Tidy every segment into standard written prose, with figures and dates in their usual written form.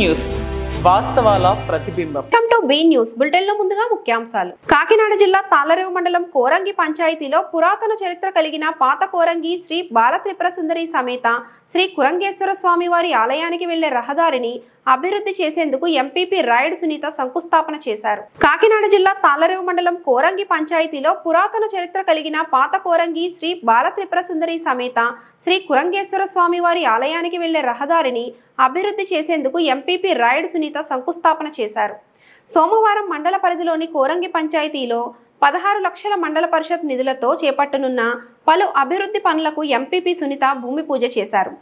News వాస్తవాల ప్రతిబింబం. Welcome to be news bulletin లో ముందుగా ముఖ్యాంశాలు. కాకినాడ జిల్లా తాళ్లరేవు మండలం కోరంగి పంచాయతీలో పురాతన చరిత్ర కలిగిన పాత కోరంగి శ్రీ బాలత్రిపుర సుందరి సమేత శ్రీ కురంగేశ్వర స్వామి వారి ఆలయానికి వెళ్లే రహదారిని అభివృద్ధి చేసేందుకు ఎంపీపీ రాయుడు సునీత శంకుస్థాపన చేశారు. కాకినాడ జిల్లా తాళ్లరేవు మండలం కోరంగి పంచాయతీలో పురాతన చరిత్ర కలిగిన పాత కోరంగి శ్రీ బాలత్రిపుర సుందరి సమేత శ్రీ కురంగేశ్వర స్వామి వారి ఆలయానికి వెళ్లే రహదారిని అభివృద్ధి చేసేందుకు ఎంపీపీ రాయుడు సునీత శంకుస్థాపన చేశారు. సోమవారం మండల పరిధిలోని కోరంగి పంచాయతీలో 16 లక్షల మండల పరిషత్ నిధులతో చేపట్టనున్న పలు అభివృద్ధి పనులకు ఎంపీపీ సునీత భూమి పూజ చేశారు.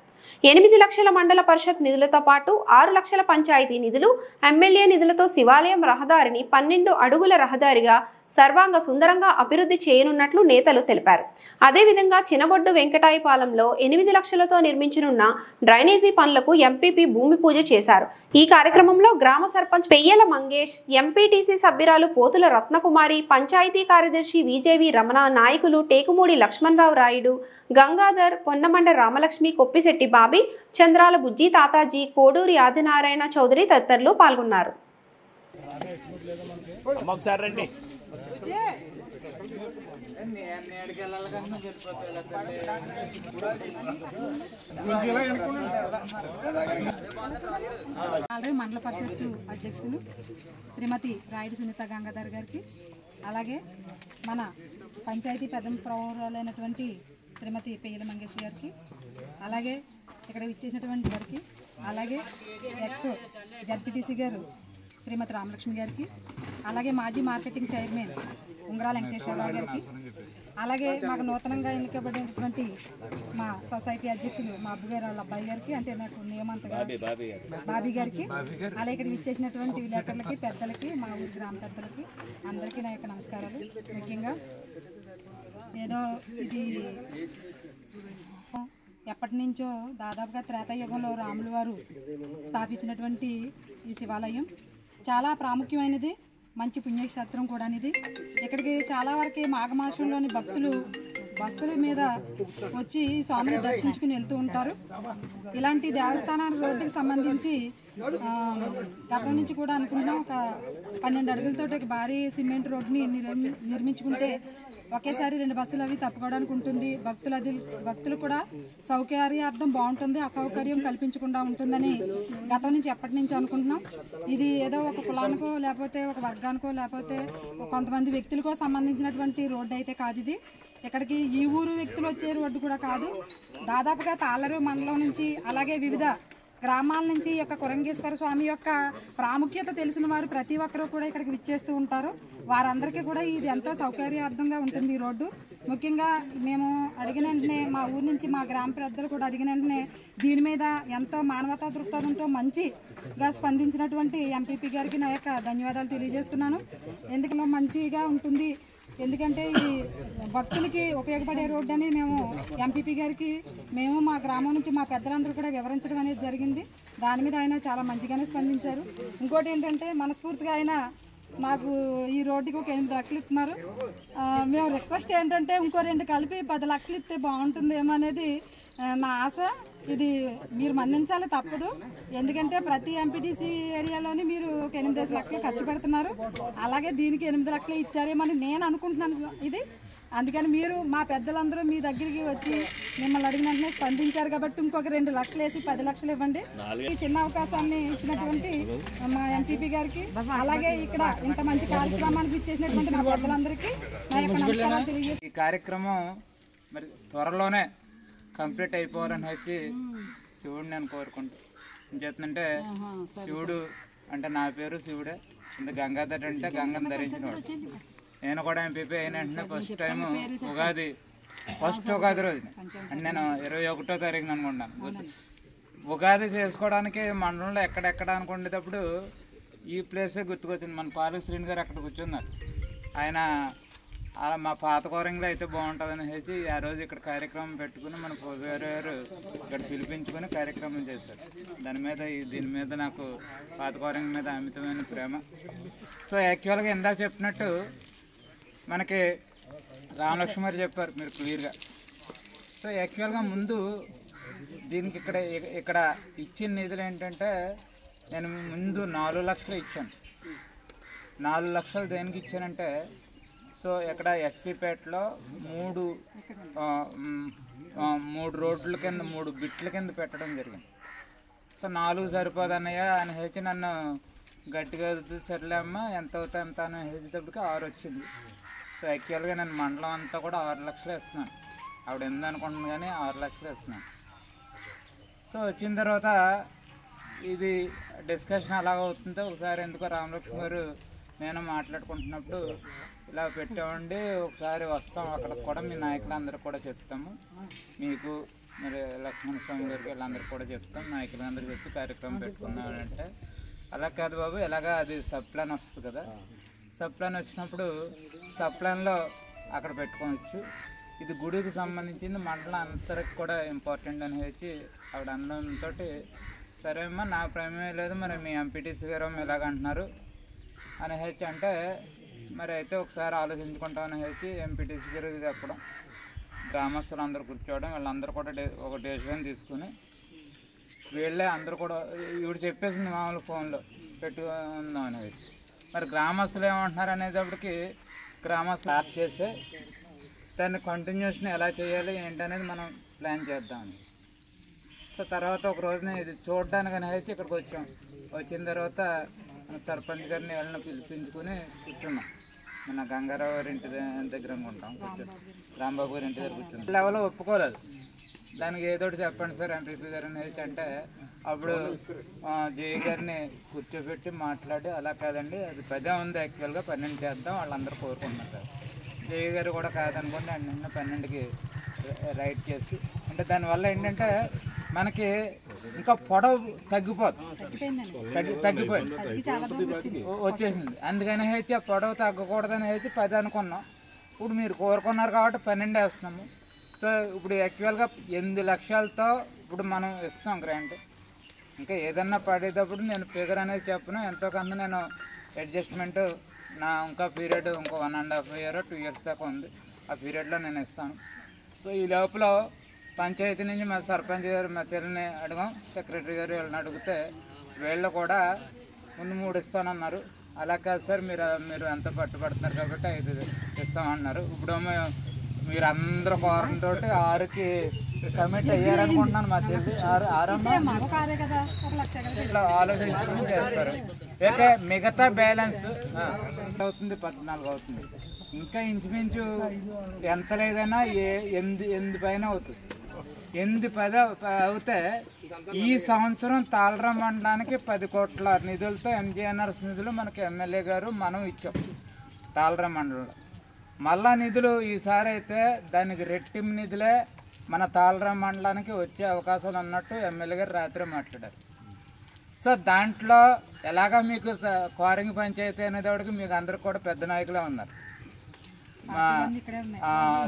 8 లక్షల మండల పరిషత్ నిధులతో పాటు 6 లక్షల పంచాయతీ నిధులు, ఎమ్మెల్యే నిధులతో శివాలయం రహదారిని 12 అడుగుల రహదారిగా సర్వాంగ సుందరంగా అభివృద్ధి చేయనున్నట్లు నేతలు తెలిపారు. అదేవిధంగా చినబొడ్డు వెంకటాయపాలెంలో 8 లక్షలతో నిర్మించనున్న డ్రైనేజీ పనులకు ఎంపీపీ భూమి పూజ చేశారు. ఈ కార్యక్రమంలో గ్రామ సర్పంచ్ పెయ్యల మంగేష్, ఎంపీటీసీ సభ్యురాలు పోతుల రత్నకుమారి, పంచాయతీ కార్యదర్శి విజేవి రమణ, నాయకులు టేకుమూడి లక్ష్మణరావు రాయుడు, గంగాధర్, పొన్నమండ రామలక్ష్మి, కొప్పిశెట్టి బాబీ, చంద్రాల బుజ్జి తాతాజీ, కోడూరి ఆదినారాయణ చౌదరి తదితరులు పాల్గొన్నారు. మండల పరిషత్ అధ్యక్షులు శ్రీమతి రాయుడు సునీత గంగాధర్ గారికి, అలాగే మన పంచాయతీ పెద్ద ప్రౌఢులైనటువంటి శ్రీమతి పెయ్యల మంగేష్ గారికి, అలాగే ఇక్కడ విచ్చేసినటువంటి వారికి, అలాగే ఎక్స్ జడ్పీటీసీ గారు శ్రీమతి రామలక్ష్మి గారికి, అలాగే మాజీ మార్కెటింగ్ చైర్మన్ ఉంగరాల వెంకటేశ్వరరావు గారికి, అలాగే మాకు నూతనంగా ఎన్నికబడినటువంటి మా సొసైటీ అధ్యక్షులు మా అబ్బుగారు వాళ్ళ అబ్బాయి గారికి, అంటే నాకు నియమంతగా బాబీ గారికి, అలాగే ఇక్కడ ఇచ్చేసినటువంటి విలేకరులకి, పెద్దలకి, మా ఊరి గ్రామ పెద్దలకి అందరికీ నా యొక్క నమస్కారాలు. ముఖ్యంగా ఏదో ఇది ఎప్పటి నుంచో దాదాపుగా త్రేతాయుగంలో రాముల వారు స్థాపించినటువంటి ఈ శివాలయం చాలా ప్రాముఖ్యమైనది, మంచి పుణ్యక్షేత్రం కూడా. ఇది ఇక్కడికి చాలా వరకు మాఘమాసంలోని భక్తులు బస్సుల మీద వచ్చి స్వామిని దర్శించుకుని వెళ్తూ ఉంటారు. ఇలాంటి దేవస్థానాల రోడ్డుకి సంబంధించి గతం నుంచి కూడా అనుకుంటున్నాం, ఒక 12 అడుగులతో భారీ సిమెంట్ రోడ్డుని నిర్మించుకుంటే ఒకేసారి 2 బస్సులు అవి తప్పుకోవడానికి ఉంటుంది. భక్తులు కూడా సౌకర్యార్థం బాగుంటుంది, అసౌకర్యం కల్పించకుండా ఉంటుందని గతం నుంచి ఎప్పటి నుంచి అనుకుంటున్నాం. ఇది ఏదో ఒక కులానికో లేకపోతే ఒక వర్గానికో లేకపోతే కొంతమంది వ్యక్తులకో సంబంధించినటువంటి రోడ్డు అయితే కాదు. ఇది ఇక్కడికి ఈ ఊరు వ్యక్తులు వచ్చే రోడ్డు కూడా కాదు. దాదాపుగా తాళ్లరేవు మండలం నుంచి, అలాగే వివిధ గ్రామాల నుంచి ఈ యొక్క కురంగేశ్వర స్వామి యొక్క ప్రాముఖ్యత తెలిసిన వారు ప్రతి ఒక్కరూ కూడా ఇక్కడికి విచ్చేస్తూ ఉంటారు. వారందరికీ కూడా ఇది ఎంతో సౌకర్యార్థంగా ఉంటుంది ఈ రోడ్డు. ముఖ్యంగా మేము అడిగిన వెంటనే, మా ఊరి నుంచి మా గ్రామ పెద్దలు కూడా అడిగిన వెంటనే దీని మీద ఎంతో మానవతా దృక్పథంతో మంచిగా స్పందించినటువంటి ఎంపీపీ గారికి నా యొక్క ధన్యవాదాలు తెలియజేస్తున్నాను. ఎందుకంటే మంచిగా ఉంటుంది, ఎందుకంటే ఈ భక్తులకి ఉపయోగపడే రోడ్డు అని మేము ఎంపీపీ గారికి, మేము మా గ్రామం నుంచి మా పెద్దలందరూ కూడా వివరించడం అనేది జరిగింది. దాని మీద ఆయన చాలా మంచిగానే స్పందించారు. ఇంకోటి ఏంటంటే మనస్ఫూర్తిగా ఆయన మాకు ఈ రోడ్డుకి ఒక 8 లక్షలు ఇస్తున్నారు. మేము రిక్వెస్ట్ ఏంటంటే ఇంకో 2 కలిపి 10 లక్షలు ఇస్తే బాగుంటుందేమో అనేది నా ఆశ. ఇది మీరు మన్నించాలి, తప్పదు. ఎందుకంటే ప్రతి ఎంపీటీసీ ఏరియాలోని మీరు ఒక 8 లక్షలు ఖర్చు పెడుతున్నారు, అలాగే దీనికి 8 లక్షలు ఇచ్చారేమని నేను అనుకుంటున్నాను. ఇది అందుకని మీరు మా పెద్దలందరూ మీ దగ్గరికి వచ్చి మిమ్మల్ని అడిగిన వెంటనే స్పందించారు కాబట్టి ఇంకొక 2 లక్షలు వేసి 10 లక్షలు ఇవ్వండి. ఈ చిన్న అవకాశాన్ని ఇచ్చినటువంటి మా ఎంపీపీ గారికి, అలాగే ఇక్కడ ఇంత మంచి కార్యక్రమానికి ఇచ్చేసినటువంటి మా పెద్దలందరికీ నా యొక్క నమస్కారాలు తెలియజేసి, ఈ కార్యక్రమం మరి త్వరలోనే కంప్లీట్ అయిపోవాలని వచ్చి శివుడు నేను కోరుకుంటాను. చేస్తుందంటే శివుడు అంటే నా పేరు శివుడే, అంటే గంగాధర్ అంటే గంగను ధరించినవాడు. నేను కూడా ఎంపీపీ అయిన వెంటనే ఫస్ట్ టైము ఫస్ట్ ఉగాది రోజున అంటే నేను 21వ తారీఖున అనుకుంటాను. ఉగాది చేసుకోవడానికి మండలంలో ఎక్కడెక్కడ అనుకునేటప్పుడు ఈ ప్లేసే గుర్తుకొచ్చింది. మన పాలక శ్రీని గారు అక్కడ కూర్చున్నారు. ఆయన అలా మా పాత కోరంగిలో అయితే బాగుంటుందని చెప్పి ఆ రోజు ఇక్కడ కార్యక్రమం పెట్టుకుని మన పూజారి గారు ఇక్కడ పిలిపించుకొని కార్యక్రమం చేశారు. దీని మీద నాకు పాత కోరంగి మీద అమితమైన ప్రేమ. సో యాక్చువల్గా ఇందాక చెప్పినట్టు మనకి రామలక్ష్మి గారు చెప్పారు మీరు క్లియర్గా. సో యాక్చువల్గా ముందు దీనికి ఇక్కడ ఇచ్చిన నిధులు ఏంటంటే నేను ముందు 4 లక్షలు ఇచ్చాను. 4 లక్షలు దేనికి ఇచ్చానంటే, సో ఇక్కడ ఎస్సీపేటలో 3 రోడ్ల కింద 3 బిట్ల కింద పెట్టడం జరిగింది. సో 4 సరిపోదన్నయ్య అని హెచ్చి నన్ను గట్టిగా సర్లే అమ్మ ఎంత అవుతా ఎంత అని హెచ్చేటప్పటికి 6 వచ్చింది. సో యాక్చువల్గా నేను మండలం అంతా కూడా 6 లక్షలు ఇస్తున్నాను. ఆవిడ ఎందుకనుకుంటుంది కానీ 6 లక్షలు ఇస్తున్నాను. సో వచ్చిన తర్వాత ఇది డిస్కషన్ అలాగ అవుతుంటే ఒకసారి ఎందుకో రామలక్ష్మి గారు నేను మాట్లాడుకుంటున్నప్పుడు ఇలా పెట్టామండి, ఒకసారి వస్తాం అక్కడికి కూడా మీ నాయకులందరూ కూడా చెప్తాము, మీకు మరి లక్ష్మణ స్వామి గారికి వీళ్ళందరికీ కూడా చెప్తాం, నాయకులందరూ చెప్పి కార్యక్రమం పెట్టుకుందాం అంటే, అలా కాదు బాబు ఎలాగా అది సబ్ ప్లాన్ వస్తుంది కదా, సబ్ ప్లాన్ వచ్చినప్పుడు సబ్ ప్లాన్లో అక్కడ పెట్టుకోవచ్చు, ఇది గుడికి సంబంధించింది మండలం అందరికి కూడా ఇంపార్టెంట్ అని వచ్చి ఆవిడ అనడంతో సరే అమ్మా నా ప్రమేయం లేదు, మరి మీ ఎంపీటీసీ గారు ఇలాగంటున్నారు అని హెచ్ అంటే, మరి అయితే ఒకసారి ఆలోచించుకుంటామని హెచ్చి ఎంపీటీసీ గారు చెప్పడం, గ్రామస్తులు అందరూ కూర్చోవడం, వీళ్ళందరూ కూడా ఒక డెసిషన్ తీసుకుని వీళ్ళే అందరూ కూడా ఇవి చెప్పేసింది మామూలు ఫోన్లో పెట్టుకుందాం అనేది. మరి గ్రామస్తులు ఏమంటున్నారు అనేటప్పటికి గ్రామస్తులు యాప్ చేస్తే దాన్ని కంటిన్యూషన్ ఎలా చేయాలి ఏంటనేది మనం ప్లాన్ చేద్దామని. సో తర్వాత ఒక రోజున ఇది చూడడానికి అనేసి ఇక్కడికి వచ్చాం. వచ్చిన తర్వాత మన సర్పంచ్ గారిని వాళ్ళని పిలిపించుకుని కూర్చున్నాం. మన గంగారావు గారి ఇంటి దగ్గర ఉంటాం, రాంబాబు గారి ఇంటి దగ్గర కూర్చున్నాం. లెవెల్లో ఒప్పుకోలేదు, దానికి ఏదో ఒకటి చెప్పండి సార్ ఎంపీపీ గారు అనేసి అంటే, అప్పుడు జేఈ గారిని కూర్చోబెట్టి మాట్లాడి అలా కాదండి అది 10 ఉంది యాక్చువల్గా 12 చేద్దాం వాళ్ళందరూ కోరుకుంటున్నారు సార్. జేఈ గారు కూడా కాదనుకోండి అన్ని 12కి రైట్ చేసి, అంటే దానివల్ల ఏంటంటే మనకి ఇంకా పొడవు తగ్గిపోయింది వచ్చేసింది. అందుకని హెచ్చి ఆ పొడవు తగ్గకూడదని హెచ్చి 10 అనుకున్నాం. ఇప్పుడు మీరు కోరుకున్నారు కాబట్టి 12 వేస్తున్నాము. సో ఇప్పుడు యాక్చువల్గా 8 లక్షలతో ఇప్పుడు మనం ఇస్తాం గ్రాంట్. ఇంకా ఏదన్నా పడేటప్పుడు నేను ఫిగర్ అనేది చెప్పను, ఎంతో కొంత నేను అడ్జస్ట్మెంట్ నా ఇంకా పీరియడ్ ఇంకో 1.5 year 2 years దాకా ఉంది, ఆ పీరియడ్లో నేను ఇస్తాను. సో ఈ లోపల పంచాయతీ నుంచి మా సర్పంచ్ గారు మా చెల్లిని అడిగాం, సెక్రటరీ గారు వీళ్ళని అడిగితే వీళ్ళు కూడా ముందు 3 ఇస్తానన్నారు. అలా కాదు సార్ మీరు ఎంత పట్టుబడుతున్నారు కాబట్టి 5 ఇస్తామన్నారు. ఇప్పుడు మీరు అందరూ కోరంతో 6కి కమిట్ అయ్యారనుకుంటున్నాను. మా చెల్లి 6 ఇట్లా ఆలోచించుకుని చేస్తారు. అయితే మిగతా బ్యాలెన్స్ అవుతుంది 14 అవుతుంది. ఇంకా ఇంచుమించు ఎంత లేదైనా 8 పైన అవుతుంది. 8-10 అవుతే ఈ సంవత్సరం తాళరా మండలానికి 10 కోట్ల నిధులతో ఎంజీఎన్ఆర్ఎస్ నిధులు మనకి ఎమ్మెల్యే గారు మనం ఇచ్చాం తాళరా మండలంలో. మళ్ళా నిధులు ఈసారి అయితే దానికి రెట్టింపు నిధులే మన తాళరా మండలానికి వచ్చే అవకాశాలు ఉన్నట్టు ఎమ్మెల్యే గారు రాత్రి మాట్లాడారు. సో దాంట్లో ఎలాగా మీకు కోరంగి పంచాయతీ అనేటప్పటికి మీకు అందరికి కూడా పెద్ద నాయకులే ఉన్నారు.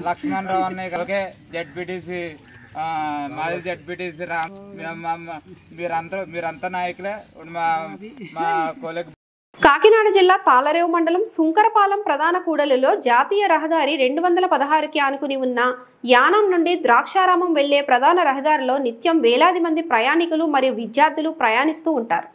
లక్ష్మణరావు అన్నయ్య గారికి జెడ్పీటీసీ మాది జెడ్పీటీసీ మీరంతా నాయకులే. మా కొలీగ్ కాకినాడ జిల్లా తాళరేవు మండలం సుంకరపాలెం ప్రధాన కూడలిలో జాతీయ రహదారి 216కి ఆనుకుని ఉన్న యానం నుండి ద్రాక్షారామం వెళ్లే ప్రధాన రహదారిలో నిత్యం వేలాది మంది ప్రయాణికులు మరియు విద్యార్థులు ప్రయాణిస్తూ ఉంటారు.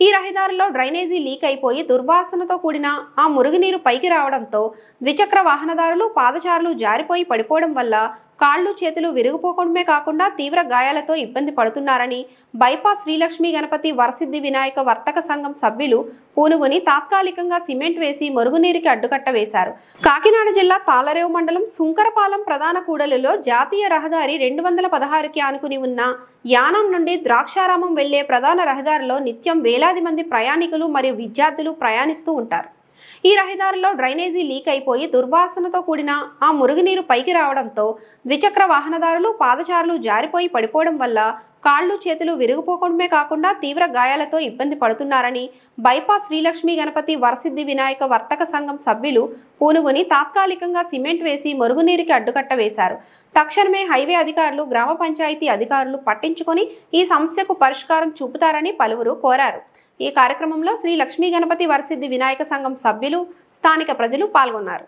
ఈ రహదారిలో డ్రైనేజీ లీక్ అయిపోయి దుర్వాసనతో కూడిన ఆ మురుగునీరు పైకి రావడంతో ద్విచక్ర వాహనదారులు పాదచారులు జారిపోయి పడిపోవడం వల్ల కాళ్ళు చేతులు విరిగిపోవడమే కాకుండా తీవ్ర గాయాలతో ఇబ్బంది పడుతున్నారని బైపాస్ శ్రీలక్ష్మి గణపతి వరసిద్ధి వినాయక వర్తక సంఘం సభ్యులు పూనుగుని తాత్కాలికంగా సిమెంట్ వేసి మురుగునీరుకి అడ్డుకట్ట వేశారు. కాకినాడ జిల్లా తాళరేవు మండలం సుంకరపాలెం ప్రధాన కూడలిలో జాతీయ రహదారి 216కి ఆనుకుని ఉన్న యానం నుండి ద్రాక్షారామం వెళ్లే ప్రధాన రహదారిలో నిత్యం వేలాది మంది ప్రయాణికులు మరియు విద్యార్థులు ప్రయాణిస్తూ ఉంటారు. ఈ రహదారిలో డ్రైనేజీ లీక్ అయిపోయి దుర్వాసనతో కూడిన ఆ మురుగునీరు పైకి రావడంతో ద్విచక్ర వాహనదారులు పాదచారులు జారిపోయి పడిపోవడం వల్ల కాళ్ళు చేతులు విరిగిపోవడమే కాకుండా తీవ్ర గాయాలతో ఇబ్బంది పడుతున్నారని బైపాస్ శ్రీలక్ష్మి గణపతి వరసిద్ధి వినాయక వర్తక సంఘం సభ్యులు పూనుగుని తాత్కాలికంగా సిమెంట్ వేసి మురుగునీరుకి అడ్డుకట్ట వేశారు. తక్షణమే హైవే అధికారులు గ్రామ పంచాయతీ అధికారులు పట్టించుకొని ఈ సమస్యకు పరిష్కారం చూపుతారని పలువురు కోరారు. ఈ కార్యక్రమంలో శ్రీ లక్ష్మీ గణపతి వరసిద్ధి వినాయక సంఘం సభ్యులు స్థానిక ప్రజలు పాల్గొన్నారు.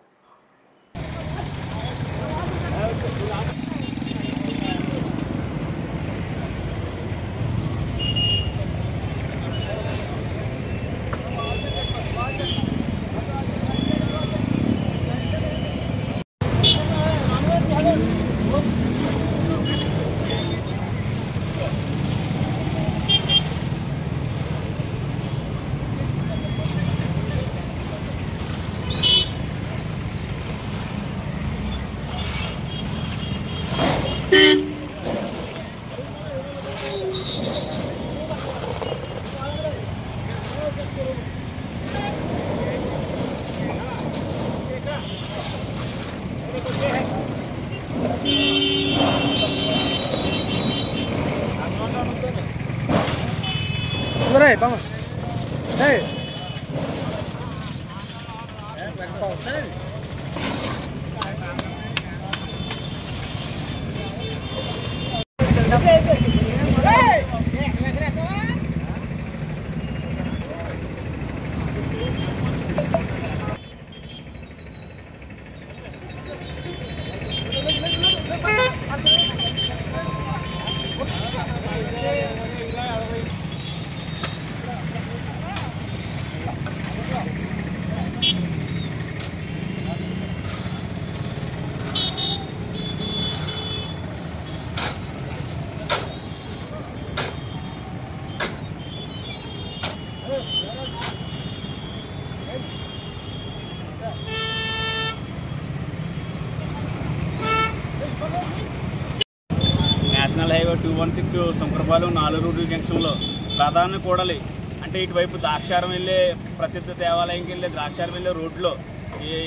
నేషనల్ హైవే 216 శంకరపాలెం 4 రోడ్డు జంక్షన్లో ప్రధాన కూడలి అంటే ఇటువైపు ద్రాక్షారం వెళ్ళే ప్రసిద్ధ దేవాలయంకి వెళ్ళే ద్రాక్షారం వెళ్ళే రోడ్లో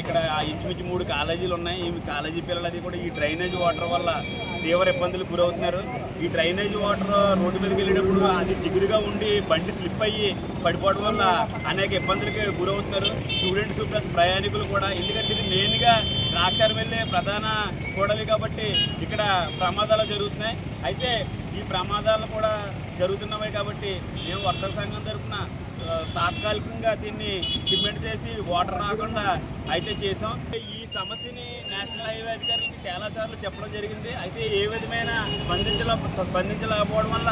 ఇక్కడ ఇంచుమించు 3 కాలేజీలు ఉన్నాయి. ఈ కాలేజీ పిల్లలది కూడా ఈ డ్రైనేజ్ వాటర్ వల్ల తీవ్ర ఇబ్బందులకు గురవుతున్నారు. ఈ డ్రైనేజ్ వాటర్ రోడ్డు మీదకి వెళ్ళేటప్పుడు అది చిగురుగా ఉండి బండి స్లిప్ అయ్యి పడిపోవడం వల్ల అనేక ఇబ్బందులకి గురవుతున్నారు స్టూడెంట్స్ ప్లస్ ప్రయాణికులు కూడా. ఎందుకంటే ఇది మెయిన్గా ద్రాక్షారం వెళ్ళే ప్రధాన కూడలి కాబట్టి ఇక్కడ ప్రమాదాలు జరుగుతున్నాయి. అయితే ఈ ప్రమాదాలు కూడా జరుగుతున్నవి కాబట్టి మేము వర్తక సంఘం తరఫున తాత్కాలికంగా దీన్ని సిమెంట్ చేసి వాటర్ రాకుండా అయితే చేసాం. ఈ సమస్యని నేషనల్ హైవే అధికారులకి చాలాసార్లు చెప్పడం జరిగింది. అయితే ఏ విధమైన స్పందించలేకపోవడం వల్ల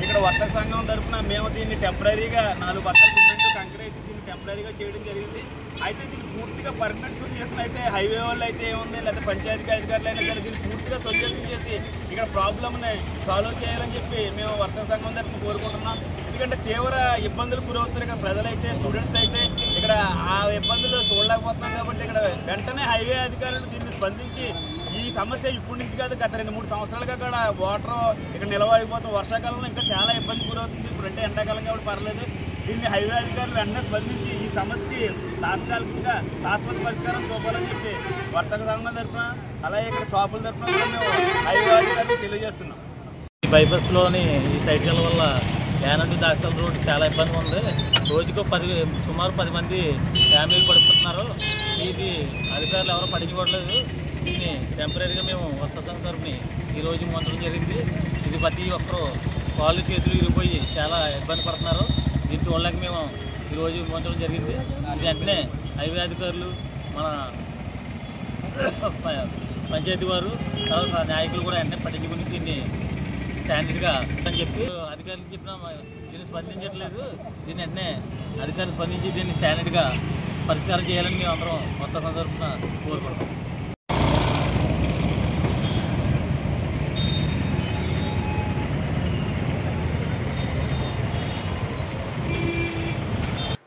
ఇక్కడ వర్తక సంఘం తరఫున మేము దీన్ని టెంపరీగా 4 బస్తాలు సిమెంట్ కంకరేసి దీన్ని టెంపరీగా చేయడం జరిగింది. అయితే దీన్ని పూర్తిగా పర్మనెంట్ సొల్యూషన్ అయితే హైవే వాళ్ళు అయితే ఏముంది లేదా పంచాయతీ అధికారులు అయినా సరే దీన్ని పూర్తిగా సొల్యూషన్ చేసి ఇక్కడ ప్రాబ్లమ్ని సాల్వ్ చేయాలని చెప్పి మేము వర్తక సంఘం తరఫున కోరుకుంటున్నాం. ఎందుకంటే తీవ్ర ఇబ్బందులు గురవుతారు ఇక్కడ ప్రజలైతే స్టూడెంట్స్ అయితే ఇక్కడ ఆ ఇబ్బందులు చూడలేకపోతున్నాం కాబట్టి ఇక్కడ వెంటనే హైవే అధికారులు దీన్ని స్పందించి ఈ సమస్య ఇప్పటి నుంచి కాదు గత 2-3 సంవత్సరాలుగా కూడా వాటర్ ఇక్కడ నిలవైపోతాం. వర్షాకాలంలో ఇంకా చాలా ఇబ్బంది గురవుతుంది. ఇప్పుడంటే ఎండాకాలం కాబట్టి పర్లేదు. దీన్ని హైవే అధికారులు వెంటనే స్పందించి ఈ సమస్యకి తాత్కాలికంగా శాశ్వత పరిష్కారం చూపాలని చెప్పి వర్తక సంఘం తరఫున అలాగే ఇక్కడ షాపుల తరఫున మేము హైవే అధికారులు తెలియజేస్తున్నాం. ఈ బైపాస్లోని ఈ సైకిల్ వల్ల యానండి దాసల్ రోడ్ చాలా ఇబ్బంది ఉంది. రోజుకు సుమారు 10 మంది ఫ్యామిలీలు పడిపోతున్నారు. ఇది అధికారులు ఎవరో పట్టించుకోవట్లేదు. దీన్ని టెంపరీగా మేము వర్తక సంఘం తరఫున ఈరోజు మొదలు జరిగింది. ఇది ప్రతి ఒక్కరు కాళ్ళు చేతులు ఇరిగిపోయి చాలా ఇబ్బంది పడుతున్నారు. దీన్ని చూడలేక మేము ఈరోజు మొదలు జరిగింది. ఇది వెంటనే హైవే అధికారులు మన పంచాయతీ వారు తర్వాత నాయకులు కూడా వెంటనే పట్టించుకుని దీన్ని స్టాండర్డ్గా అని చెప్పి అధికారులు చెప్పినా దీన్ని స్పందించట్లేదు. దీన్ని వెంటనే అధికారులు స్పందించి దీన్ని స్టాండర్డ్గా పరిష్కారం చేయాలని మేము అందరం వర్తక సంఘం తరఫున కోరుకుంటాం.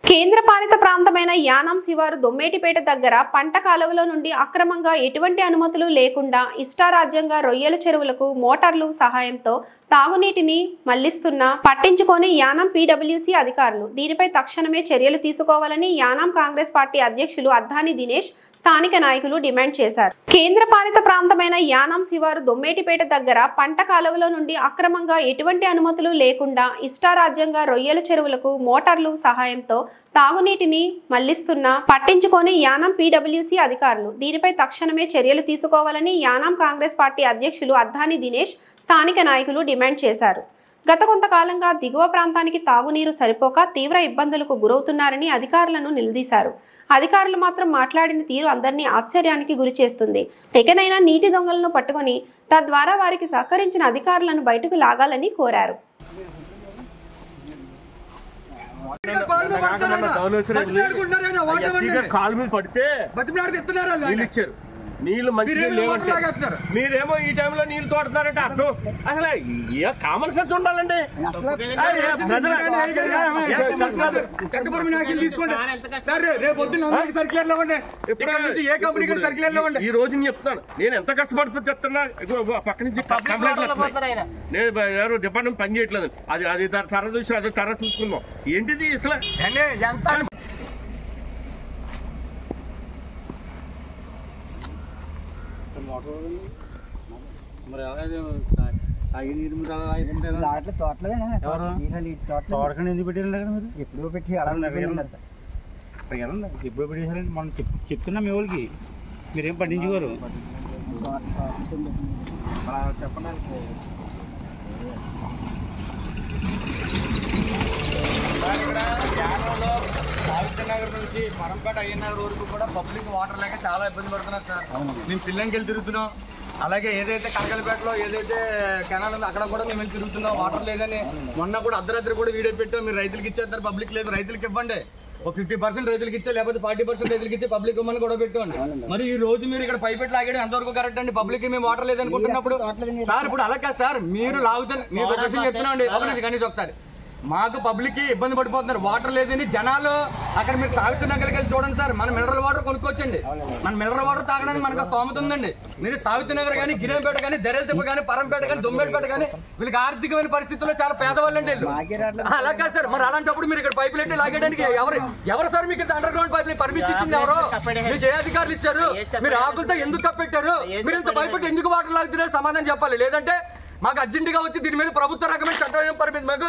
కేంద్రపాలిత ప్రాంతమైన యానాం శివారు దొమ్మేటిపేట దగ్గర పంట కాలువలో నుండి అక్రమంగా ఎటువంటి అనుమతులు లేకుండా ఇష్టారాజ్యంగా రొయ్యల చెరువులకు మోటార్లు సహాయంతో తాగునీటిని మళ్లిస్తున్నా పట్టించుకొని యానాం పీడబ్ల్యూసీ అధికారులు. దీనిపై తక్షణమే చర్యలు తీసుకోవాలని యానాం కాంగ్రెస్ పార్టీ అధ్యక్షులు అద్దాని దినేష్ స్థానిక నాయకులు డిమాండ్ చేశారు. కేంద్రపాలిత ప్రాంతమైన యానాం శివారు దొమ్మేటిపేట దగ్గర పంట కాలువలో నుండి అక్రమంగా ఎటువంటి అనుమతులు లేకుండా ఇష్టారాజ్యంగా రొయ్యల చెరువులకు మోటార్లు సహాయంతో తాగునీటిని మళ్లిస్తున్నా పట్టించుకొని యానాం పీడబ్ల్యూసీ అధికారులు. దీనిపై తక్షణమే చర్యలు తీసుకోవాలని యానాం కాంగ్రెస్ పార్టీ అధ్యక్షులు అద్దాని దినేష్ స్థానిక నాయకులు డిమాండ్ చేశారు. గత కొంతకాలంగా దిగువ ప్రాంతానికి తాగునీరు సరిపోక తీవ్ర ఇబ్బందులకు గురవుతున్నారని అధికారులను నిలదీశారు. అధికారులు మాత్రం మాట్లాడిన తీరు అందరినీ ఆశ్చర్యానికి గురి చేస్తుంది. ఎకనైనా నీటి దొంగలను పట్టుకొని తద్వారా వారికి సహకరించిన అధికారులను బయటకు లాగాలని కోరారు. నీళ్ళు మంచి మీరేమో ఈ టైంలో నీళ్ళు తోడుతున్నారంటే అర్థం అసలు ఏ కామన్ సెన్స్ ఉండాలండి. ఈ రోజు నేను చెప్తున్నాను నేను ఎంత కష్టపడిపోతే చెప్తున్నా పక్క నుంచి నేను ఎవరు డిపార్ట్మెంట్ పని చేయట్లేదు. అది తర్వాత చూసి అది తర్వాత చూసుకుందాం. ఏంటిది అసలు మరి తోటకండి ఎందుకు పెట్టారు మీరు? ఎప్పుడు పెట్టి అలా ఎప్పుడు పెట్టేశారండి? మనం చెప్తున్నాం మీ వాళ్ళకి, మీరేం పట్టించుకోరు. చెప్పండి. సావిత్రి నగర్ నుంచి పరంపేట అయ్యనగర్ వరకు కూడా పబ్లిక్ వాటర్ లేక చాలా ఇబ్బంది పడుతున్నారు సార్. మేము పిల్లంకి వెళ్ళి తిరుగుతున్నాం. అలాగే ఏదైతే కనకలపేటలో ఏదైతే కెనాల్ ఉందో అక్కడ కూడా మేము వెళ్ళి తిరుగుతున్నాం, వాటర్ లేదని. మొన్న కూడా అర్ధరాత్రి కూడా వీడియో పెట్టాం, మీరు రైతులకు ఇచ్చేస్తారు, పబ్లిక్ లేదు, రైతులకు ఇవ్వండి. ఒక 50% రైతులకు ఇచ్చా, లేకపోతే 40% రైతులకు ఇచ్చే పబ్లిక్ ఇవ్వమని కూడా పెట్టండి. మరి ఈ రోజు మీరు ఇక్కడ పైపెట్టి లాగడం ఎంతవరకు కరెక్ట్ అండి? పబ్లిక్ మేము వాటర్ లేదనుకుంటున్నప్పుడు సార్, ఇప్పుడు అలా కాదు సార్, మీరు లాగుతారు. మీరు ఒక విషయం చెప్తున్నాండి, కనీసం ఒకసారి మాకు పబ్లిక్ కి ఇబ్బంది పడిపోతున్నారు, వాటర్ లేదని జనాలు. అక్కడ మీరు సావిత్రి నగర్కి వెళ్ళి చూడండి సార్, మన మినరల్ వాటర్ కొనుక్కోవచ్చండి. మన మినరల్ వాటర్ తాగడానికి మనకు స్తోమత ఉందండి. మీరు సావిత్రి నగర్ కానీ, గిరిపేట కానీ, దెరలతిప్ప కానీ, పరంపేట కానీ, దొంబేటపేట కానీ, వీళ్ళకి ఆర్థికమైన పరిస్థితుల్లో చాలా పేదవాళ్ళండి వీళ్ళు. అలా కాదు సార్, మరి అలాంటప్పుడు మీరు ఇక్కడ పైపులు ఎట్టి లాగడానికి ఎవరు సార్ మీకు అండర్ గ్రౌండ్ పైపులు పర్మిషన్ ఇచ్చింది? ఎవరు? మీకు ఏ అధికారులు ఇచ్చారు? మీరు ఆకులతో ఎందుకు కప్పెట్టారు? మీరు ఇంత పైపెట్టి ఎందుకు వాటర్ లాగుతున్నారు? సమాధానం చెప్పాలి. లేదంటే మాకు అర్జెంటుగా వచ్చి దీని మీద ప్రభుత్వ రకమైన చట్టం పరిమితి మాకు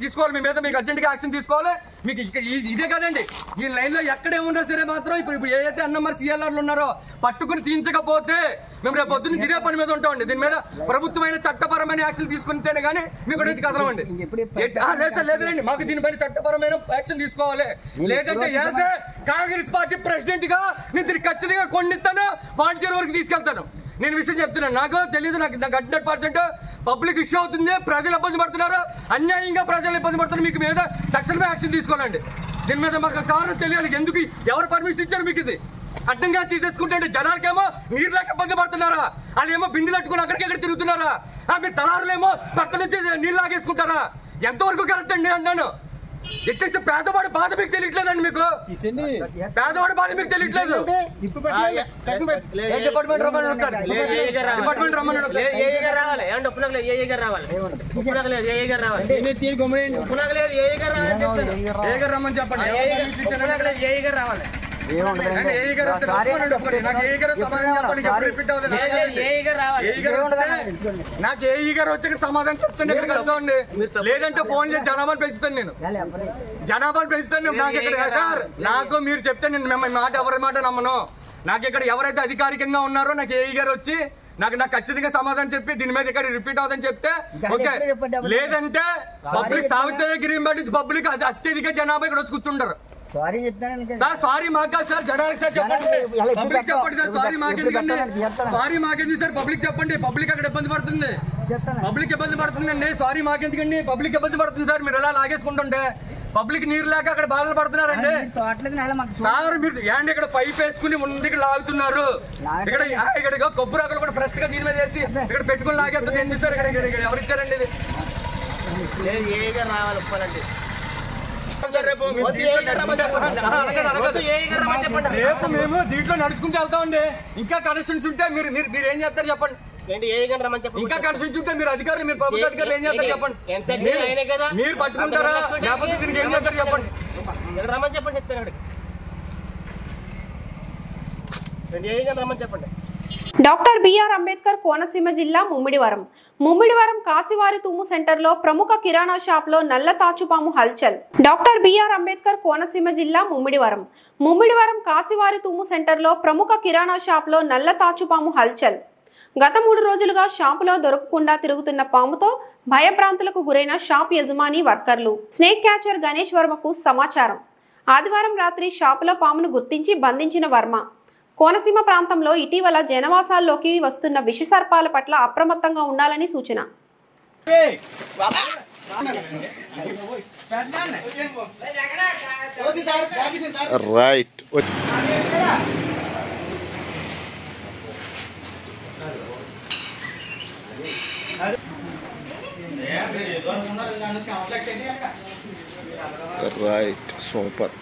తీసుకోవాలి, మీ మీద మీకు అర్జెంటుగా యాక్షన్ తీసుకోవాలి. మీకు ఇక్కడ ఇదే కదండి, ఈ లైన్ లో ఎక్కడేమున్నా సరే మాత్రం ఇప్పుడు ఏదైతే అన్నమారి సిఎల్ఆర్లు ఉన్నారో పట్టుకుని తీయించకపోతే మేము రేపు పొద్దున్న ఇదే పని మీద ఉంటామండి. దీని మీద ప్రభుత్వమైన చట్టపరమైన యాక్షన్ తీసుకుంటేనే కానీ మీకు నుంచి కదలమండి. లేదండి, మాకు దీనిపైన చట్టపరమైన యాక్షన్ తీసుకోవాలి. లేదంటే కాంగ్రెస్ పార్టీ ప్రెసిడెంట్ గా నేను దీన్ని ఖచ్చితంగా కొండిస్తాను, పాండిచేరి వరకు తీసుకెళ్తాను. నేను విషయం చెప్తున్నాను, నాకు తెలియదు, నాకు 100% పబ్లిక్ ఇష్యూ అవుతుంది, ప్రజలు ఇబ్బంది పడుతున్నారు, అన్యాయంగా ప్రజలు ఇబ్బంది పడుతున్నారు. మీకు మీద తక్షణమే యాక్షన్ తీసుకోవాలండి. దీని మీద మాకు కారణం తెలియాలి, ఎందుకు ఎవరు పర్మిషన్ ఇచ్చారు మీకు? ఇది అడ్డంగా తీసేసుకుంటే జనాలకేమో నీరు లేక ఇబ్బంది పడుతున్నారా? వాళ్ళు ఏమో బిందులు అట్టుకుని అక్కడికి ఎక్కడ తిరుగుతున్నారా? మీరు తలారులేమో పక్క నుంచి నీళ్ళు లాగేసుకుంటారా? ఎంతవరకు కరెక్ట్ అండి అన్నాను. ఎట్లీస్ట్ పేదవాడి బాధ మీకు తెలియట్లేదండి. మీకు పేదవాడి బాధ మీకు తెలియట్లేదు. డిపార్ట్మెంట్ రమ్మని డిపార్ట్మెంట్ రమ్మని రమ్మని చెప్పండి. నాకు ఏఈ గారు వచ్చి సమాధానం చెప్తాను, ఇక్కడికి వస్తామండి. లేదంటే ఫోన్ చేసి జనాభాను పెంచుతాను, నేను జనాభాను పెంచుతాను. నాకు ఇక్కడ సార్, నాకు మీరు చెప్తే నేను మిమ్మల్ని మాట ఎవరి మాట నమ్మను. నాకు ఇక్కడ ఎవరైతే అధికారికంగా ఉన్నారో నాకు ఏఈ గారు వచ్చి నాకు ఖచ్చితంగా సమాధానం చెప్పి దీని మీద ఇక్కడ రిపీట్ అవుతుందని చెప్తే ఓకే. లేదంటే పబ్లిక్ సావిత్రి గ్రీన్ బెల్ట్ నుంచి పబ్లిక్ అత్యధిక జనాభా ఇక్కడ వచ్చి కూర్చుంటారు. సార్ సారీ మాకా సార్, జనాలకు సార్ చెప్పండి, పబ్లిక్ చెప్పండి సార్. సారీ మాకెందుకండి? సారీ మాకెందుకు సార్? పబ్లిక్ చెప్పండి. పబ్లిక్ అక్కడ ఇబ్బంది పడుతుంది, పబ్లిక్ ఇబ్బంది పడుతుందండి. సారీ మాకెందుకండి? పబ్లిక్ ఇబ్బంది పడుతుంది సార్. మీరు ఎలా లాగేసుకుంటుంటే పబ్లిక్ నీరు లేక అక్కడ బాధలు పడుతున్నారండి. సార్ మీరు ఏంటి ఇక్కడ పైప్ వేసుకుని ముందుకు లాగుతున్నారు? ఇక్కడ కొబ్బరి ఆకులు కూడా ఫ్రెష్ గా దీని మీద వేసి ఇక్కడ పెట్టుకుని లాగేస్తుంది. ఏం చేస్తారు ఇక్కడ? ఎవరు ఇచ్చారండి ఇది? రావాలి ఒప్పాలండి. రేపు మేము దీంట్లో నడుచుకుంటూ వెళ్తామండి. ఇంకా కనెక్షన్స్ ఉంటే మీరు ఏం చేస్తారు చెప్పండి? ఇంకా కనెక్షన్స్ ఉంటే మీరు అధికారులు, మీరు ప్రభుత్వ అధికారులు ఏం చేస్తారు చెప్పండి? మీరు పట్టుకుంటారా లేకపోతే దీనికి ఏం చేస్తారు చెప్పండి? రమ్మని చెప్పండి, చెప్తాను. రమ్మని చెప్పండి. డాక్టర్ బిఆర్ అంబేద్కర్ కోనసీమ జిల్లా ముమ్మిడివరం కాశీవారి తూము సెంటర్లో ప్రముఖ కిరాణా షాప్లో నల్ల తాచుపాము హల్చల్. డాక్టర్ బిఆర్ అంబేద్కర్ కోనసీమ జిల్లా ముమ్మిడివరం కాశీవారి తూము సెంటర్లో ప్రముఖ కిరాణా షాప్లో నల్ల తాచుపాము హల్చల్. గత 3 రోజులుగా షాపులో దొరకకుండా తిరుగుతున్న పాముతో భయభ్రాంతులకు గురైన షాప్ యజమాని, వర్కర్లు. స్నేక్ క్యాచర్ గణేష్ వర్మకు సమాచారం. ఆదివారం రాత్రి షాపులో పామును గుర్తించి బంధించిన వర్మ కోనసీమ ప్రాంతంలో ఇటీవల జనవాసాల్లోకి వస్తున్న విషసర్పాల పట్ల అప్రమత్తంగా ఉండాలని సూచన. రైట్. Right, super.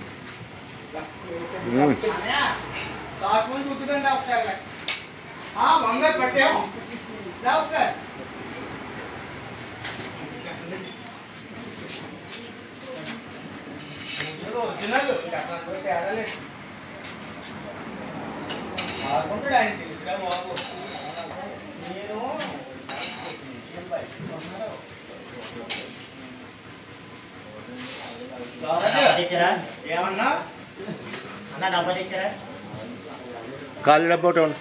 ఖాళీ డబ్బా ఒకటి ఉంది.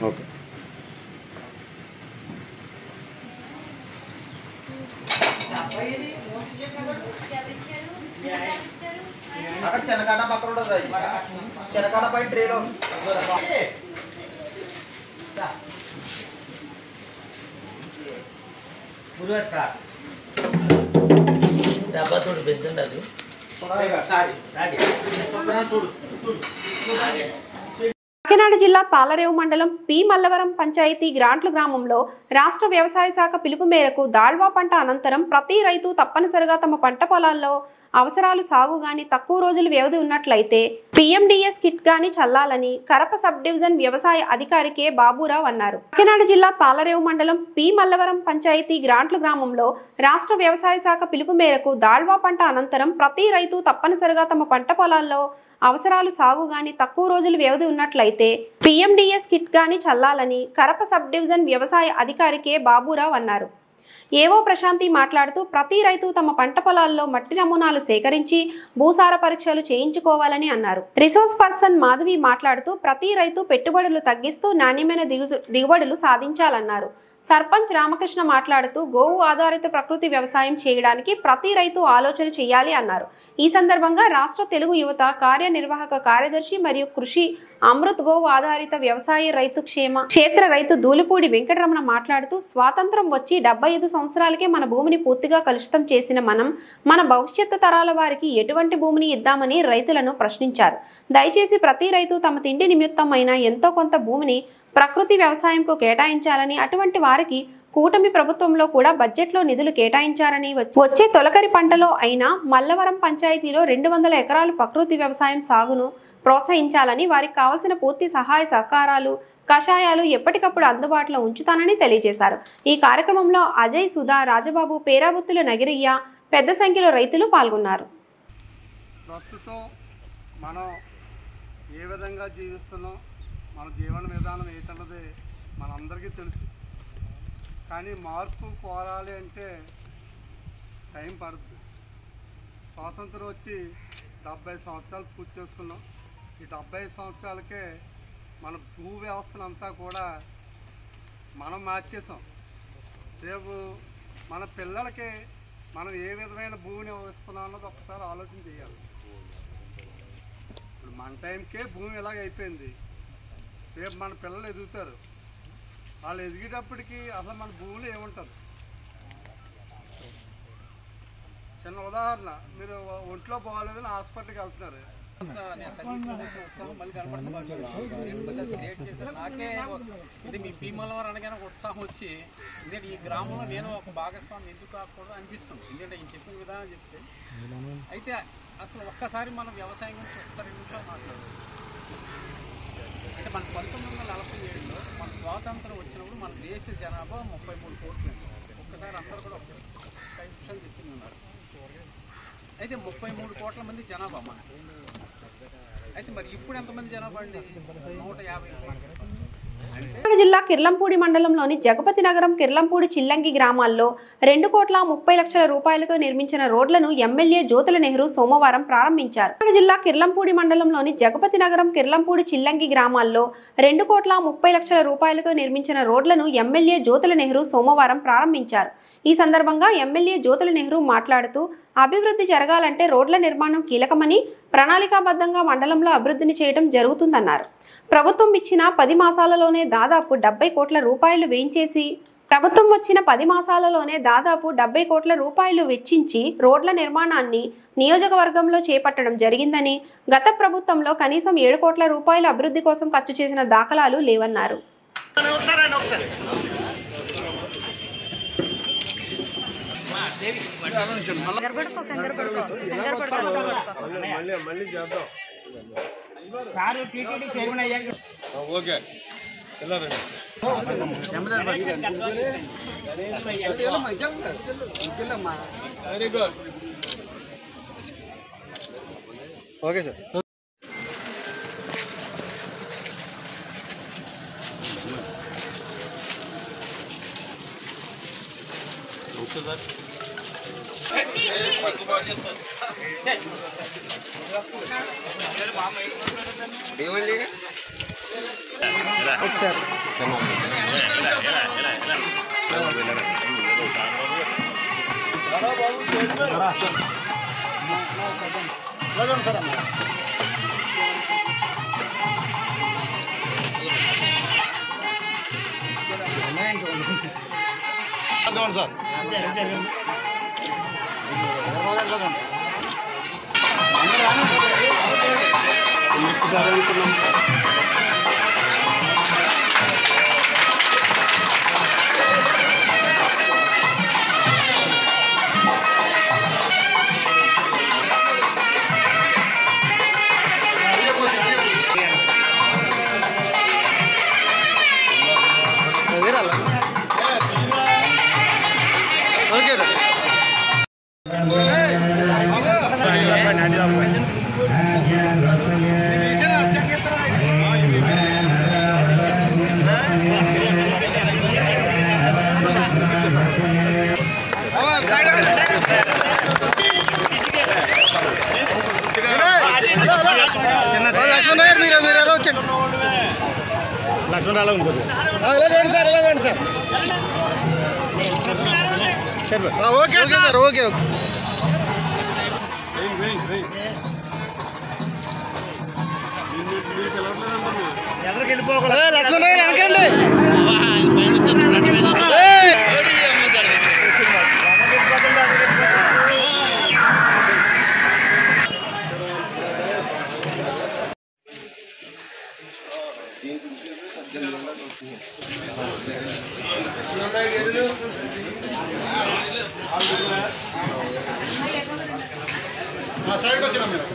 ఓకే. అక్కడ చెనకాడ పక్కన ఉండదు, చెనకాడ పై ట్రేలో దెబ్బతోడు పెద్దండి అది. కాకినాడ జిల్లా తాళరేవు మండలం పి మల్లవరం పంచాయతీ గ్రాంట్ల గ్రామంలో రాష్ట్ర వ్యవసాయ శాఖ పిలుపు మేరకు దాళ్వా పంట అనంతరం ప్రతి రైతు తప్పనిసరిగా తమ పంట పొలాల్లో అవసరాలు సాగు గాని తక్కువ రోజులు వ్యవధి ఉన్నట్లయితే PMDS కిట్ గాని చల్లాలని కరప సబ్ డివిజన్ వ్యవసాయ అధికారి కె బాబురావు అన్నారు. కాకినాడ జిల్లా తాళరేవు మండలం పి మల్లవరం పంచాయతీ గ్రాంట్ల గ్రామంలో రాష్ట్ర వ్యవసాయ శాఖ పిలుపు మేరకు దాళ్వా పంట అనంతరం ప్రతి రైతు తప్పనిసరిగా తమ పంట పొలాల్లో అవసరాలు సాగు గాని తక్కువ రోజులు వ్యవధి ఉన్నట్లయితే PMDS కిట్ గాని చల్లాలని కరప సబ్ డివిజన్ వ్యవసాయ అధికారి కె బాబురావు అన్నారు. ఏవో ప్రశాంతి మాట్లాడుతూ ప్రతి రైతు తమ పంట పొలాల్లో మట్టి నమూనాలు సేకరించి భూసార పరీక్షలు చేయించుకోవాలని అన్నారు. రిసోర్స్ పర్సన్ మాధవి మాట్లాడుతూ ప్రతి రైతు పెట్టుబడులు తగ్గిస్తూ నాణ్యమైన దిగుబడులు సాధించాలన్నారు. సర్పంచ్ రామకృష్ణ మాట్లాడుతూ గోవు ఆధారిత ప్రకృతి వ్యవసాయం చేయడానికి ప్రతి రైతు ఆలోచన చేయాలి అన్నారు. ఈ సందర్భంగా రాష్ట్ర తెలుగు యువత కార్యనిర్వాహక కార్యదర్శి మరియు కృషి అమృత్ గోవు ఆధారిత వ్యవసాయ రైతు క్షేత్ర రైతు దూలిపూడి వెంకటరమణ మాట్లాడుతూ స్వాతంత్రం వచ్చి 75 సంవత్సరాలకే మన భూమిని పూర్తిగా కలుషితం చేసిన మనం మన భవిష్యత్తు తరాల వారికి ఎటువంటి భూమిని ఇద్దామని రైతులను ప్రశ్నించారు. దయచేసి ప్రతి రైతు తమ తిండి నిమిత్తమైన ఎంతో కొంత భూమిని ప్రకృతి వ్యవసాయంకు కేటాయించాలని, అటువంటి వారికి కూటమి ప్రభుత్వంలో కూడా బడ్జెట్లో నిధులు కేటాయించారని, వచ్చే తొలకరి పంటలో అయినా మల్లవరం పంచాయతీలో 200 ఎకరాలు ప్రకృతి వ్యవసాయం సాగును ప్రోత్సహించాలని, వారికి కావాల్సిన పూర్తి సహాయ సహకారాలు కషాయాలు ఎప్పటికప్పుడు అందుబాటులో ఉంచుతానని తెలియజేశారు. ఈ కార్యక్రమంలో అజయ్, సుధా, రాజబాబు, పేరాబుత్తుల నగిరయ్య పెద్ద సంఖ్యలో రైతులు పాల్గొన్నారు. ప్రస్తుతం మనం ఏ విధంగా జీవిస్తున్నాం, మన జీవన విధానం ఏంటన్నది మనందరికీ తెలుసు. కానీ మార్పు కోరాలి అంటే టైం పడుతుంది. స్వాతంత్రం వచ్చి 70 సంవత్సరాలు పూర్తి చేసుకున్నాం. ఈ 70 సంవత్సరాలకే మన భూ వ్యవస్థనంతా కూడా మనం మార్చేసాం. రేపు మన పిల్లలకి మనం ఏ విధమైన భూమిని ఇస్తున్నాం అన్నది ఒకసారి ఆలోచన చేయాలి. ఇప్పుడు మన టైంకే భూమి ఇలాగ అయిపోయింది. రేపు మన పిల్లలు ఎదుగుతారు. వాళ్ళు ఎదిగేటప్పటికి అసలు మన భూమిలో ఏముంటుంది? చిన్న ఉదాహరణ, మీరు ఒంట్లో బాగాలేదని హాస్పిటల్కి వెళ్తున్నారు. నాకే ఇది మీ భీమలవారు అనగానే ఒక ఉత్సాహం వచ్చి, ఎందుకంటే ఈ గ్రామంలో నేను ఒక భాగస్వామి ఎందుకు కాకూడదు అనిపిస్తుంది. ఎందుకంటే ఈయన చెప్పిన విధానం చెప్తే అయితే అసలు ఒక్కసారి మనం వ్యవసాయం గురించి 2 నిమిషాలు మాట్లాడాలి. అంటే మన 1947లో మన స్వాతంత్రం వచ్చినప్పుడు మన దేశ జనాభా 33 కోట్లు. ఒక్కసారి అందరూ కూడా 5 నిమిషాలు చెప్పింది ఉన్నారు. అయితే 33 కోట్ల మంది జనాభా మన. అయితే మరి ఇప్పుడు ఎంతమంది జనాభా అండి? 150. జిల్లా కిర్లంపూడి మండలంలోని జగపతి నగరం, కిర్లంపూడి, చిల్లంగి గ్రామాల్లో 2,30,00,000 రూపాయలతో నిర్మించిన రోడ్లను ఎమ్మెల్యే జ్యోతుల నెహ్రూ సోమవారం ప్రారంభించారు. జిల్లా కిర్లంపూడి మండలంలోని జగపతి నగరం, కిర్లంపూడి, చిల్లంగి గ్రామాల్లో 2,30,00,000 రూపాయలతో నిర్మించిన రోడ్లను ఎమ్మెల్యే జ్యోతుల నెహ్రూ సోమవారం ప్రారంభించారు. ఈ సందర్భంగా ఎమ్మెల్యే జ్యోతుల నెహ్రూ మాట్లాడుతూ అభివృద్ధి జరగాలంటే రోడ్ల నిర్మాణం కీలకమని, ప్రణాళికాబద్ధంగా మండలంలో అభివృద్ధిని చేయడం జరుగుతుందన్నారు. ప్రభుత్వం ఇచ్చిన 10 మాసాలలోనే దాదాపు 70 కోట్ల రూపాయలు వేయించేసి ప్రభుత్వం వచ్చిన 10 మాసాలలోనే దాదాపు 70 కోట్ల రూపాయలు వెచ్చించి రోడ్ల నిర్మాణాన్ని నియోజకవర్గంలో చేపట్టడం జరిగిందని, గత ప్రభుత్వంలో కనీసం 7 కోట్ల రూపాయల అభివృద్ధి కోసం ఖర్చు చేసిన దాఖలాలు లేవన్నారు. Okay very good. Okay sir. ఏమండి వచ్చారు చూడండి sir. Okay sir. Okay okay. Lakshman గారు వెనకండి. సైడ్కి వచ్చినా మీరు.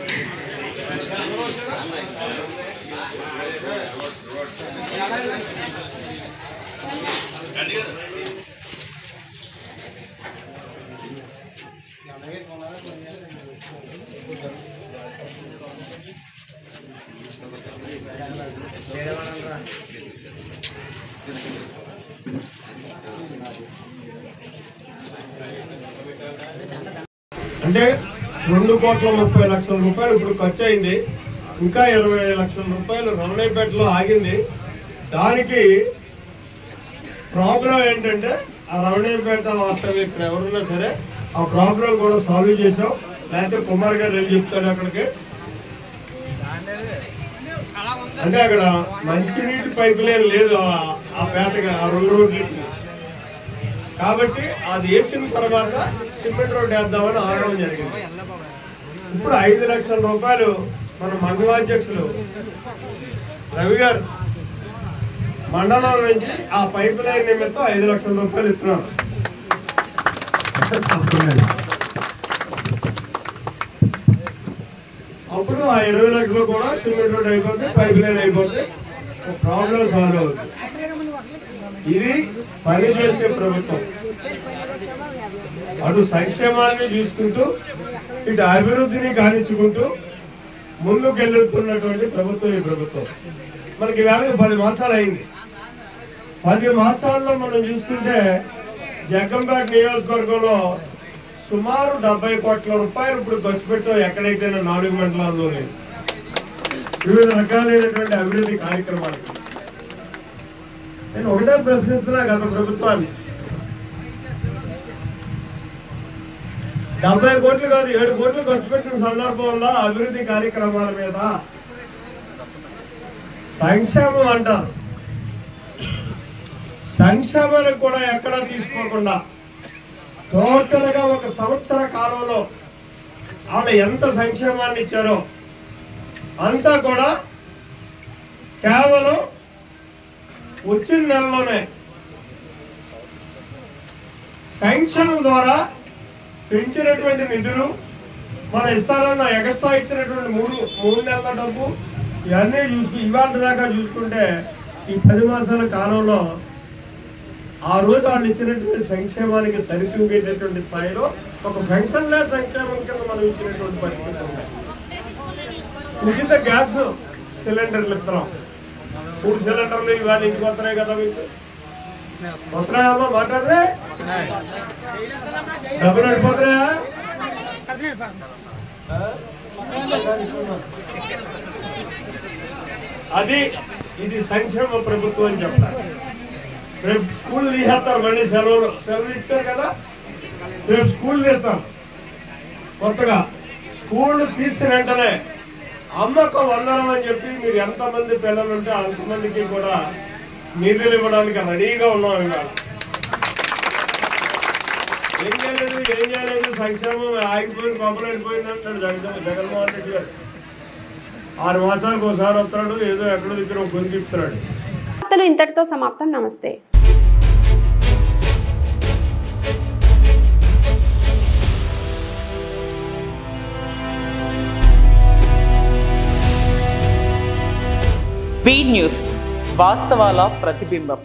అంటే 2,30,00,000 రూపాయలు ఇప్పుడు ఖర్చు అయింది. ఇంకా 20 లక్షల రూపాయలు రమణయ్యపేటలో ఆగింది. దానికి ప్రాబ్లం ఏంటంటే ఆ రమణయ్యపేట వాస్తవం ఇక్కడ ఎవరున్నా సరే ఆ ప్రాబ్లం కూడా సాల్వ్ చేసాం. లేకపోతే కుమార్ గారు వెళ్ళి చెప్తాడు అక్కడికి. అంటే అక్కడ మంచినీటి పైపు లైన్ లేదు ఆ పేటగా ఆ 2 రోడ్లకి. కాబట్టి అది వేసిన తర్వాత సిమెంట్ రోడ్ వేద్దామని ఆడడం జరిగింది. ఇప్పుడు 5 లక్షల రూపాయలు మన మండలాధ్యక్షులు రవి గారు మండలం నుంచి ఆ పైప్ లైన్ నిమిత్తం 5 లక్షల రూపాయలు ఇస్తున్నారు. అప్పుడు ఆ 20 లక్షలు కూడా సిమెంట్ రోడ్ అయిపోతుంది, పైప్ లైన్ అయిపోతుంది, ప్రాబ్లం సాల్వ్ అవుతుంది. ఇది పనిచేసే ప్రభుత్వం. అటు సంక్షేమాన్ని చూసుకుంటూ ఇటు అభివృద్ధిని కానించుకుంటూ ముందుకెళ్తున్నటువంటి ప్రభుత్వం ఈ ప్రభుత్వం. మనకి వేళ 10 మాసాలు అయింది. 10 మాసాల్లో మనం చూసుకుంటే జగ్గంపేట నియోజకవర్గంలో సుమారు 70 కోట్ల రూపాయలు ఇప్పుడు ఖర్చు పెట్టాం. ఎక్కడైతే 4 మండలాల్లోనే వివిధ రకాలైనటువంటి అభివృద్ధి కార్యక్రమాలు. నేను ఒకటే ప్రశ్నిస్తున్నా గత ప్రభుత్వాన్ని. 70 కోట్లు కాదు 7 కోట్లు ఖర్చు పెట్టిన సందర్భంలో అభివృద్ధి కార్యక్రమాల మీద సంక్షేమం అంటారు. సంక్షేమానికి కూడా ఎక్కడా తీసుకోకుండా టోటల్ గా 1 సంవత్సర కాలంలో వాళ్ళు ఎంత సంక్షేమాన్ని ఇచ్చారో అంతా కూడా కేవలం వచ్చిన నెలలోనే పెన్షన్ ద్వారా పెంచినటువంటి నిధులు మన ఇస్తారన్న ఎగస్ట్రా ఇచ్చినటువంటి 3 నెలల డబ్బు ఇవన్నీ ఇవాళ దాకా చూసుకుంటే ఈ 10 మాసాల కాలంలో ఆ రోజు వాళ్ళు ఇచ్చినటువంటి సంక్షేమానికి సరితూగేటటువంటి స్థాయిలో ఒక పెన్షన్లే సంక్షేమం కింద మనం ఇచ్చినటువంటి పరిస్థితి ఉన్నాయి. ఉచిత గ్యాస్ సిలిండర్లు ఇస్తున్నాం. 3 సిలిండర్లు ఇవాళ ఇంటికి వస్తున్నాయి కదా మీకు. వస్తున్నాయమ్మా మాట్లాడరే? డబ్బులు అడిపోతున్నాయా? అది ఇది సంక్షేమ ప్రభుత్వం అని చెప్తారు. రేపు స్కూల్ తీసేస్తారు, మళ్ళీ సెలవులు ఇచ్చారు కదా, రేపు స్కూల్ తీస్తాం. కొత్తగా స్కూల్ తీసిన వెంటనే అమ్మకు వందనం అని చెప్పి మీరు ఎంతమంది పిల్లలు ఉంటే అంతమందికి కూడా నిధులు ఇవ్వడానికి రెడీగా ఉన్నాం. ఇవాళ ఏం చేయలేదు సంక్షేమం ఆగిపోయింది, కొమ్మలైపోయింది అంటాడు జగన్మోహన్ రెడ్డి గారు. 6 మాసాలకు ఒకసారి వస్తాడు, ఏదో ఎక్కడో దగ్గర ఒక గొంతు ఇస్తున్నాడు. ఇంతటితో సమాప్తం. నమస్తే. బీ న్యూస్, వాస్తవాల ప్రతిబింబం.